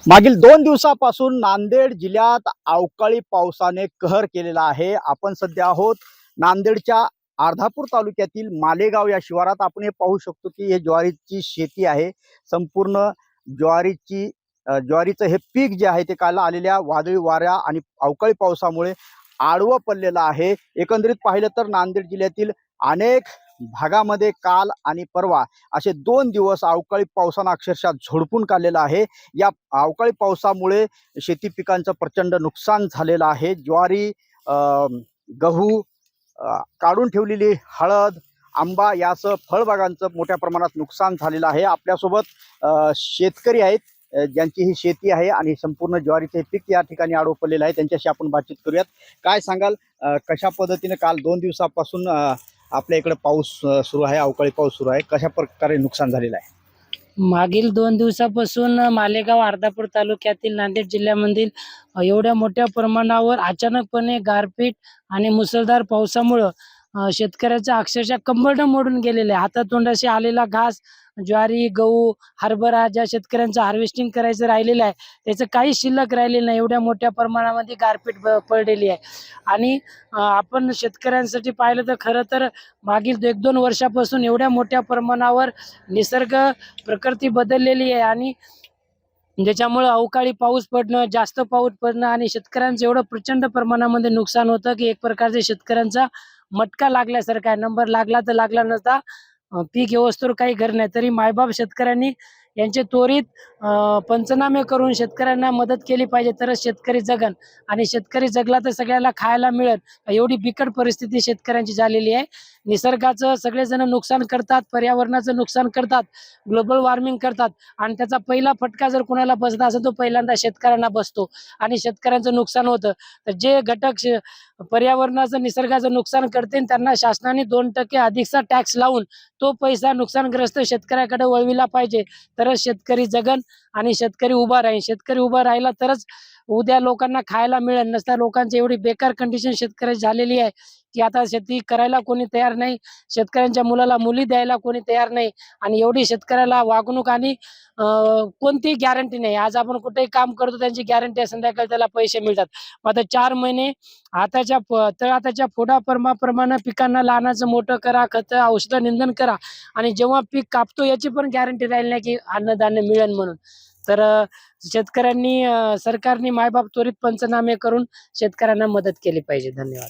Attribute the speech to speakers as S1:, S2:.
S1: मागील 2 दिवसापासून नांदेड जिल्ह्यात अवकाळी पावसाने कहर केलेला आहे। आपण सध्या आहोत नांदेडच्या अर्धापूर तालुक्यातील मालेगाव या शिवारात। आपण हे पाहू शकतो की हे ज्वारीची शेती आहे। संपूर्ण ज्वारीचं हे पीक जे आहे ते काल आलेल्या वादळी वाऱ्या आणि अवकाळी पावसामुळे आडवं पडलेलं आहे। एकंदरीत पाहिलं तर नांदेड जिल्ह्यातील अनेक भागामध्ये काल आणि परवा असे 2 दिवस अवकाळी पावसानं अक्षरशः झोडपून काढलेलं आहे। या अवकाळी पावसामुळे शेती पिकांचं प्रचंड नुकसान झालेलं आहे। ज्वारी, गहू, काढून ठेवलेली हळद, आंबा यासह फळबागांचं मोठ्या प्रमाणात नुकसान झालेलं आहे। आपल्यासोबत शेतकरी आहेत ज्यांची ही शेती आहे आणि संपूर्ण ज्वारीचे पीक या ठिकाणी आडवं पडलेलं आहे। त्यांच्याशी आपण बातचीत करूयात। काय सांगाल, कशा पद्धतीने काल 2 दिवसापासून आपल्या इकडे पाऊस सुरू आहे, अवकाळी पाऊस सुरू आहे, कशा प्रकारे नुकसान झालेलं आहे?
S2: मागील 2 दिवसापासून मालेगाव अर्धापूर तालुक्यातील नांदेड जिल्ह्यामधील एवढ्या मोठ्या प्रमाणावर अचानकपणे गारपीट आणि मुसळधार पावसामुळं शेतकऱ्याचा अक्षरशः कंबरडं मोडून गेलेले आहे। हातातोंडाशी आलेला घास, ज्वारी, गहू, हरभरा ज्या शेतकऱ्यांचं हार्वेस्टिंग करायचं राहिलेलं आहे त्याचं काही शिल्लक राहिलेलं नाही। एवढ्या मोठ्या प्रमाणामध्ये गारपीट पडलेली आहे आणि आपण शेतकऱ्यांसाठी पाहिलं तर खरं तर मागील 1-2 वर्षापासून एवढ्या मोठ्या प्रमाणावर निसर्ग प्रकृती बदललेली आहे आणि ज्याच्यामुळे अवकाळी पाऊस पडणं, जास्त पाऊस पडणं आणि शेतकऱ्यांचं एवढं प्रचंड प्रमाणामध्ये नुकसान होतं की एक प्रकारचे शेतकऱ्यांचा मटका लागल्यासारखा आहे। नंबर लागला तर लागला नसता, पीक येऊस्तोवर काही घर नाही। तरी मायबाप शेतकऱ्यांनी यांचे त्वरित पंचनामे करून शेतकऱ्यांना मदत केली पाहिजे, तरच शेतकरी जगन आणि शेतकरी जगला तर सगळ्याला खायला मिळेल। एवढी बिकट परिस्थिती शेतकऱ्यांची झालेली आहे। निसर्गाचं सगळेजण नुकसान करतात, पर्यावरणाचं नुकसान करतात, ग्लोबल वॉर्मिंग करतात आणि त्याचा पहिला फटका जर कुणाला बसला असेल तो पहिल्यांदा शेतकऱ्यांना बसतो आणि शेतकऱ्यांचं नुकसान होतं। तर जे घटक पर्यावरणाचं, निसर्गाचं नुकसान करतील त्यांना शासनाने 2% अधिकचा टॅक्स लावून तो पैसा नुकसानग्रस्त शेतकऱ्याकडे वळविला पाहिजे, तरच शेतकरी जगन आणि शेतकरी उभा राहील। शेतकरी उभा राहिला तरच उद्या लोकांना खायला मिळेल, नसता लोकांची एवढी बेकार कंडिशन शेतकऱ्याची झालेली आहे की आता शेती करायला कोणी तयार नाही, शेतकऱ्यांच्या मुलाला मुली द्यायला कोणी तयार नाही आणि एवढी शेतकऱ्याला वागणूक आणि कोणतीही गॅरंटी नाही। आज आपण कुठेही काम करतो त्यांची गॅरंटी आहे संध्याकाळी त्याला पैसे मिळतात। आता 4 महिने तळहाताच्या फोडाप्रमाणे पिकांना लहानाचं मोठं करा, खतं औषधं निंदन करा आणि जेव्हा पीक कापतो याची पण गॅरंटी राहिली नाही की अन्नधान्य मिळेल म्हणून। तर शेतकऱ्यांनी सरकारने मायबाप त्वरित पंचनामे करून शेतकऱ्यांना मदत केली पाहिजे। धन्यवाद।